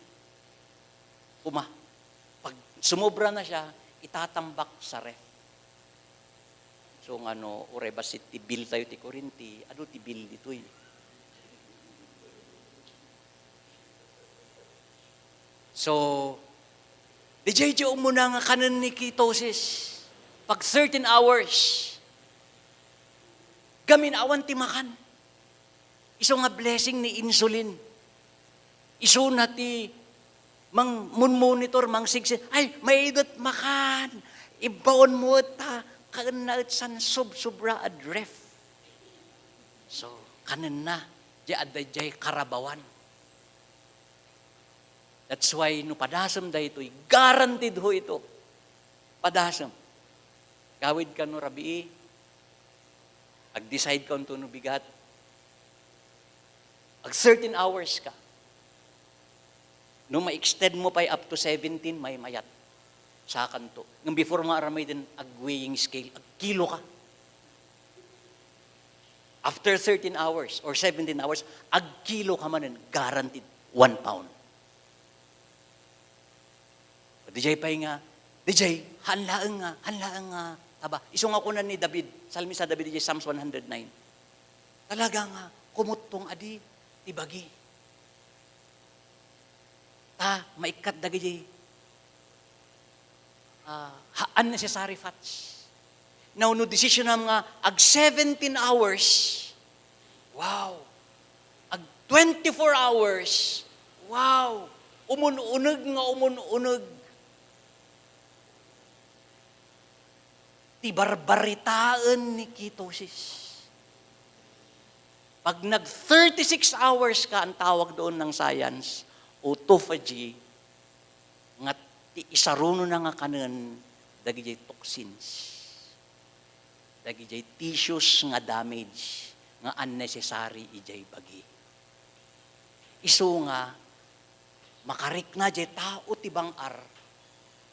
Pag sumobra na siya, itatambak sa ref. So ure ba si tibil tayo ti Korinti, tibil ditoy. So, di jay muna nga kanan ni ketosis. Pag 13 hours, gamin awan ti makan. Iso nga blessing ni insulin. Iso na ti monitor, sigsin. Ay, may idot makan. Ibaon mo ta. Kanaat san sobra ad ref. So, kanan na. Jay karabawan. That's why, no padasam da ito'y, guaranteed ho ito. Padasam. Gawid ka no rabii. Ag-decide ka no bigat. Ag 13 hours ka. No ma-extend mo pa up to 17, may mayat. Sa kanto. Nung before mga aramay din, ag-weighing scale, ag-kilo ka. After 13 hours or 17 hours, ag-kilo ka manin, guaranteed 1 pound. DJ pa nga, DJ, hanlaang nga, taba. Isong ako na ni David, salmi sa David, DJ, Psalms 109. Talaga nga, kumutong adi, tibagi. Maikat da DJ, unnecessary fats. Now, no decision na nga, ag 17 hours, wow, ag 24 hours, wow, umun-unag. Ti barbaritaan ni ketosis. Pag nag 36 hours ka, ang tawag doon ng science, autophagy, nga ti isaruno na nga kanan, dagijay toxins. Dagijay tissues nga damage, nga unnecessary ijay bagi. Isu nga, makarik na jay tao ti bangar,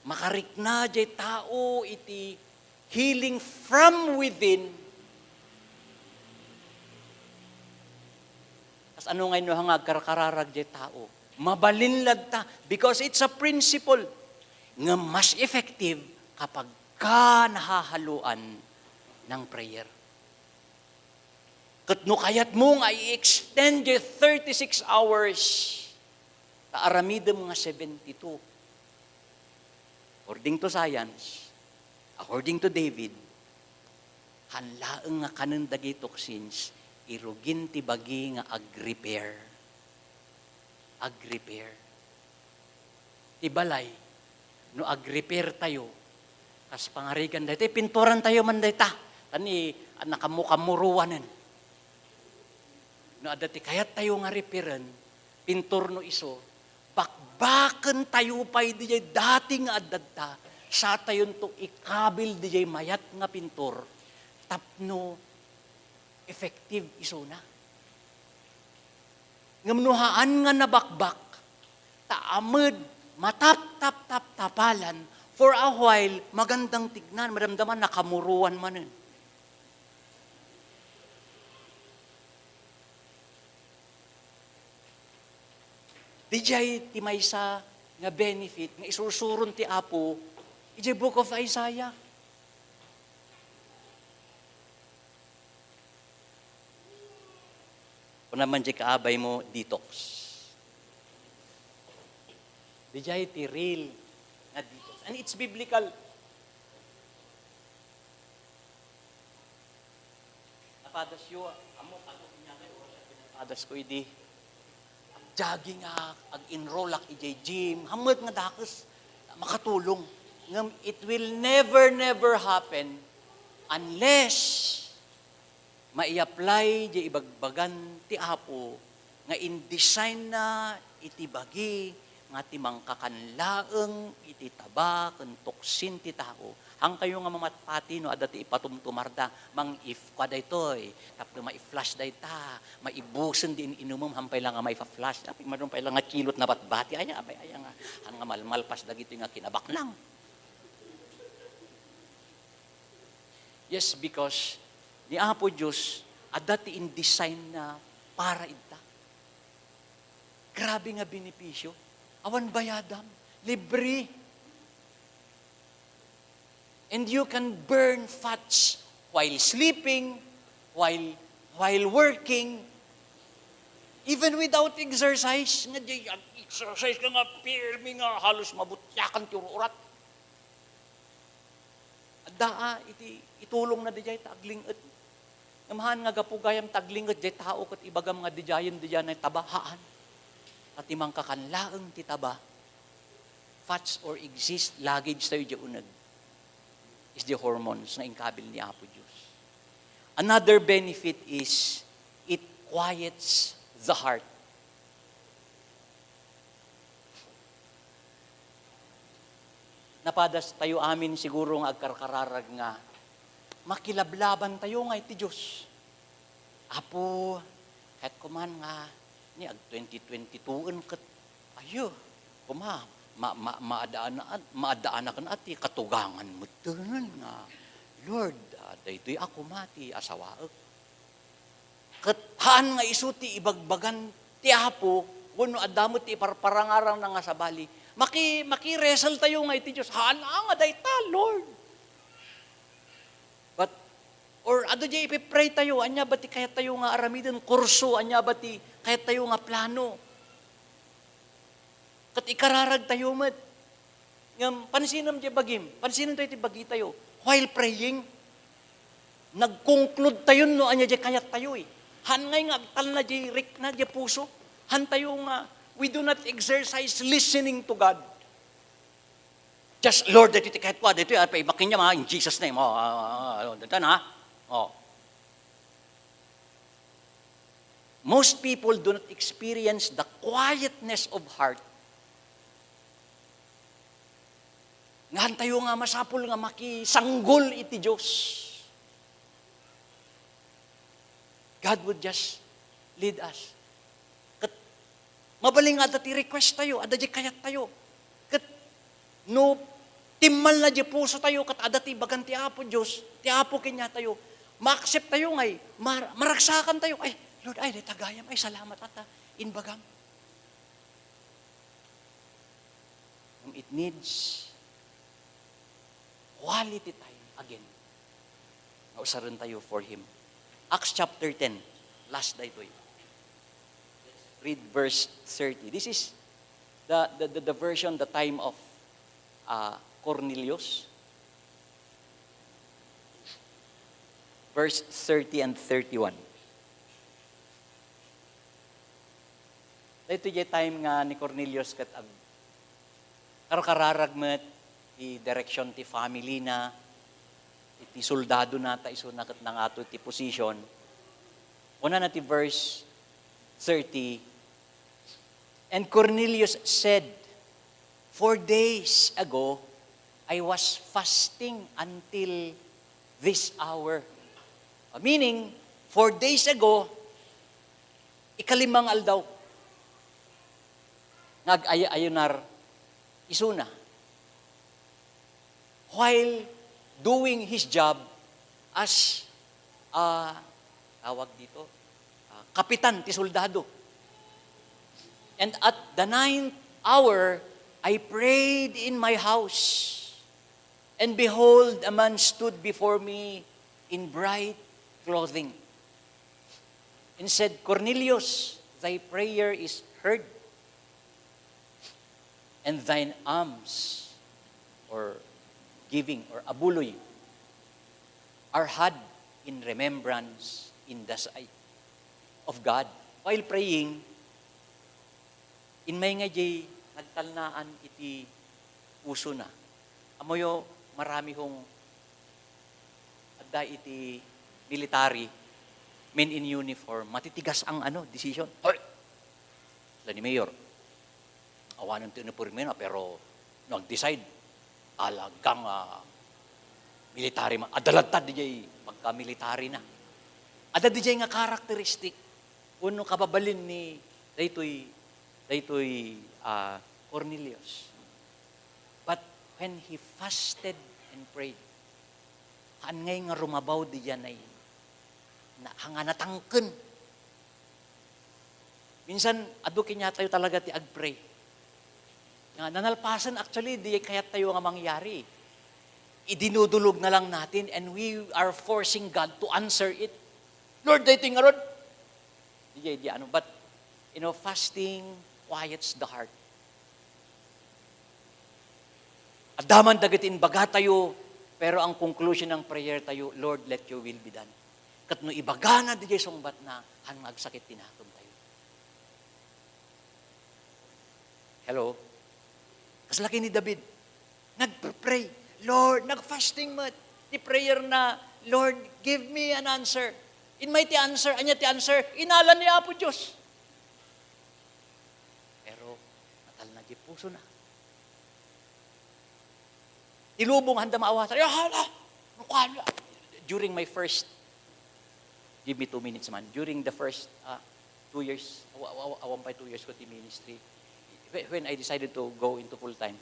makarik na jay tao iti healing from within. As ano ngayon no hangag karakararag jay tao, mabalinlag ta because it's a principle nga mas effective kapag ka nahahaluan ng prayer. Kat no kayat mo nga i-extend yung 36 hours ta aramidem nga 72. According to science, according to David, hanlaeng nga kanan dagay toxins, irugin ti bagi nga ag-repair. Ag-repair. Ti balay, no ag-repair tayo, kas pangarigan dahito, pinturan tayo man dahita, tani nakamukamuruwanan. No adati kayat tayo nga repairan, pintur no iso, bakbakan tayo pa'y di dating adadta, sa tayon to ikabil di mayat nga pintur, tapno effective iso na. Ngamnuhaan nga nabakbak, taamad, matap-tap-tap-tapalan, for a while, magandang tignan, maramdaman, nakamuruan manin. Di jay ti maysa nga benefit, nga isusurun ti Apo, ijay Book of Isaiah. Kung naman jay kaabay mo, detox. Di jay ti real na detox. And it's biblical. Napadas yu, amo kato niya kayo, napadas ko idi, jogging ag-enroll ijay gym, hamad nga dakos, makatulong. It will never happen unless mai-apply di ibagbagan ti Apo nga in-design na itibagi nga timang kakanlaeng iti taba ken toksin ti tao. Hang kayo nga mamatpati no adati ipatumtumarda mang if kada itoy tapno mai-flash dayta, maibusen din inumom hampay lang nga mai-flash. Tapi madon pay lang nga kilot na batbati aya abay aya nga nga malmalpas dagiti nga kinabaknang. Yes, because ni Apo Diyos, adati in design na para ita. Grabe nga benepisyo. Awan bayadam. Libre. And you can burn fats while sleeping, while working, even without exercise. Nga di, exercise ka nga, pirmi nga, halos mabutyakan ti urat. Daa, itulong na di jay taglingat. Namahan nga gapugayam taglingat jay tao kat ibagam nga di jayan na tabahaan. At imang kakanlaang ti taba, fats or exist, luggage tayo di unag, is the hormones na ingkabil ni Apo Diyos. Another benefit is, it quiets the heart. Napadas tayo amin siguro nga agkarkararag nga, makilablaban tayo nga iti Diyos. Apo, kahit kuman nga, ni ag 2022 kat, ayo, maadaan ati, katugangan mo tanan nga, Lord, daytoy ako mati, asawaak. Haan nga isuti, ibagbagan ti Apo, wano adamot ti parparangarang na nga sa bali, makiresal tayo nga iti Diyos. Haan nga dayta, Lord. But, or ado jay ipipray tayo, anya ba ti kaya tayo nga aramidin kurso, anya ba ti kaya tayo nga plano. Kat ikararag tayo mat. Ngam, pansinam jay bagim, pansinam tayo ti bagi tayo. While praying, nag-conclude tayo no, anya jay kayat tayo eh. Han ngay nga, tal na jay rik na jay puso. Han tayo nga, we do not exercise listening to God. Just, Lord, dito kahit pa, dito, paibakin niya in Jesus' name. Dito na, Most people do not experience the quietness of heart. Ngahan tayo nga masapul nga makisanggol iti Diyos. God would just lead us. Kat, mabaling nga dati request tayo, ada di kayat tayo. Kat, no, timmal na di puso tayo, kat ada ti bagan ti Apo Diyos, ti Apo kanya tayo. Ma-accept tayo ngay, maragsakan tayo. Ay, Lord, ay, tagayam, ay, salamat ata, inbagam. It needs quality time again. Nausaran tayo for Him. Acts chapter 10, last day to it. Read verse 30. This is the version, the time of Cornelius. Verse 30 and 31. Ito yung time nga ni Cornelius kat kararag met ti direction ti family na iti soldado nata iso nakat nang ato ti position. Una na ti verse 30. And Cornelius said, 4 days ago, I was fasting until this hour. Meaning, 4 days ago, ikalimang aldaw. Nag-ayunar isuna. While doing his job as tawag dito, kapitan ti soldado. And at the 9th hour, I prayed in my house. And behold, a man stood before me in bright clothing. And said, Cornelius, thy prayer is heard. And thine alms, or giving, or abuloy, are had in remembrance in the sight of God. While praying, in may nga jay nagtalnaan iti puso na. Amoyo marami hong adda iti military, men in uniform, matitigas ang decision. Hoy! Sila ni Mayor, awanan ti uniforme na, pero nag-decide, alagang military man. Adalatad di jay pagka-military na. Ada di jay nga karakteristik, uno kababalin ni daytoy Cornelius. But when he fasted and prayed, ngay nga rumabaw di dyan ay hanga natangken. Minsan, adu kinya tayo talaga ti agpray. Nga nanalpasan actually, di kaya tayo nga mangyari. Idinudulog na lang natin and we are forcing God to answer it. Lord, dito nga ron. Di ano, but, fasting quiets the heart. Adaman dagatin baga tayo, pero ang conclusion ng prayer tayo, Lord, let your will be done. Kat no ibagana di sungbat na hanag sakit tinakom tayo. Hello? Kaslaki ni David, nag-pray, Lord, nag-fasting mat, di prayer na, Lord, give me an answer. In mighty answer, anya ti answer, inalan niya po Diyos. Pero, natal na di puso na. Ilubong handa maawatan. During my first, give me 2 minutes man, during the first 2 years, awan pa 2 years ko ti ministry, when I decided to go into full time,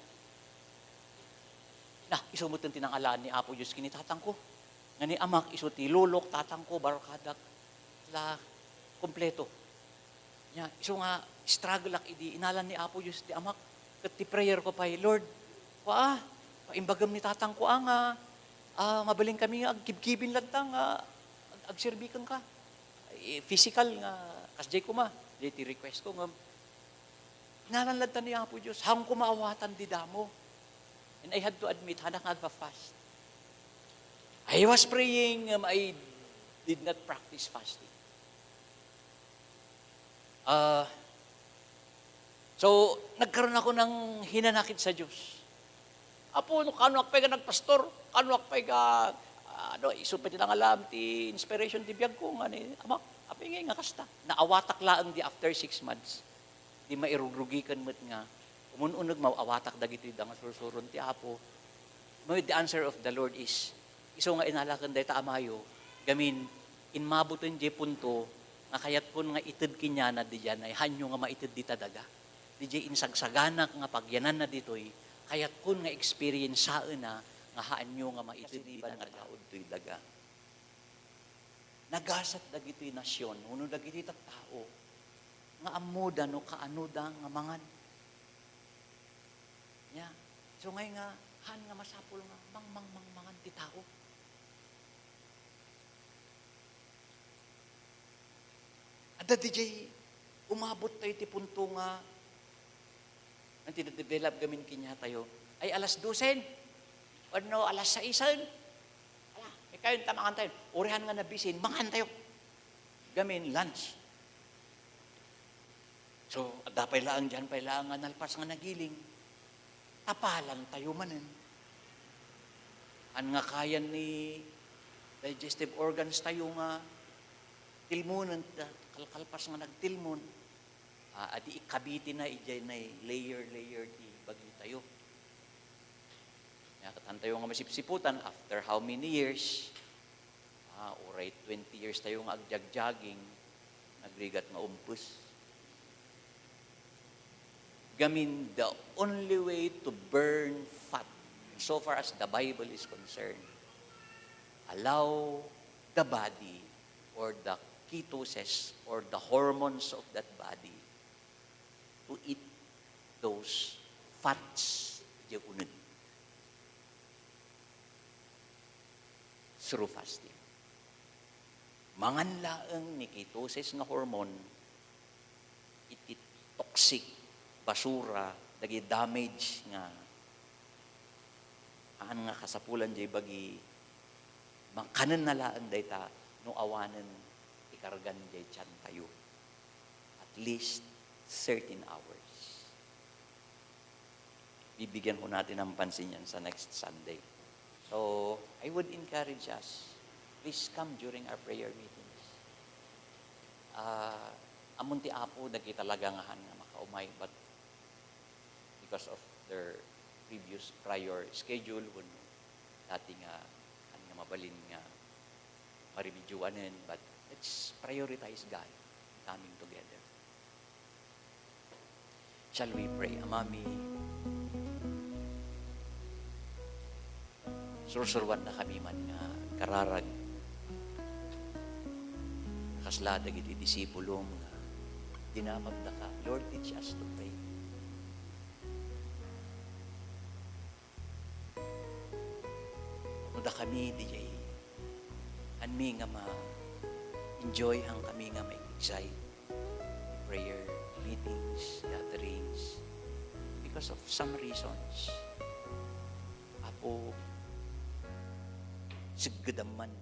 isumutin tinangalaan ni Apo Diyos kinitatang ko. Nga ni amak, isuti lulok, tatang ko, barakadak, la, kompleto. Iso nga, struggle ak, inalan ni Apo Diyos, di amak, kat ti prayer ko pa, Lord, imbagam ni tatang ko nga, mabaling kami nga, agkibkibin lang tang, agsirbikan ka. Physical nga, kasjay ko ma, di ti request ko nga, nalanlad ni Apo Diyos, hang kumaawatan di damo. And I had to admit, hanak nagpa-fast. I was praying, I did not practice fasting. So, nagkaroon ako ng hinanakit sa Diyos. Apo, kano akpay ka nagpastor, kano akpay ka, isupit lang alam, ti inspiration, ti biyag ko, nga ni, ama, apay nga kasta. Naawatak laang di after 6 months. Di mairurugikan mo't nga, umununag maawatak dagiti da nga sursuron ti Apo. The answer of the Lord is, iso nga inalakan dahi ta amayo, gamin, inmabutin di punto, nga kayat po nga itid kinyana di dyan, ay hanyo nga maitid di tadaga. Di dyan insagsaganak nga pagyanan na dito'y, kayat po nga experience saan na, nga hanyo nga maitid di tadaga. Daga. Nagasat dagito'y nasyon, uno dagiti tao, nga amuda no kaanuda nga mangan. So ngay nga, han nga masapul nga, mangan ti tao. Ada DJ, umabot tayo ti punto nga, ang tinadevelop gamin kinya tayo, ay alas 12, ano, alas 6, ikaw yung tamangan tayo, urihan nga nabisin, mangan tayo. Gamin, lunch. So, dapay lang dyan, pay lang nga nalpas nga nagiling. Tapalan tayo manin. An nga kayan ni digestive organs tayo nga tilmonan, kalkalpas nga nagtilmon. Adi ikabiti na, ijay na layer di bagi tayo. Katan tayo nga masipsiputan after how many years? Oray 20 years tayo nga agjag-jogging, nagrigat nga umpus. Gamin, the only way to burn fat, so far as the Bible is concerned, allow the body or the ketoses or the hormones of that body to eat those fats through fasting. Mangan laeng ni ketoses nga hormone, it toxic, basura, dagi damage nga nga kasapulan jay bagi mangkanan na laan dayta no awanen ikargan jay tiyan tayo. At least 13 hours. Bibigyan ko natin ng pansin yan sa next Sunday. So, I would encourage us, please come during our prayer meetings. Amunti Apo, dagi talaga nga nga makaumay, but because of their previous prior schedule, when dati nga mabalin nga maribidyuanin, but let's prioritize God coming together. Shall we pray? Amami, sursurwan na kami man nga kararag nakasladag iti disipulong nga dinamag na ka. Lord, teach us to pray. nuda kami DJ anmi nga ma-enjoy ang kami nga ma-excite prayer meetings, gatherings because of some reasons. Apo sigadaman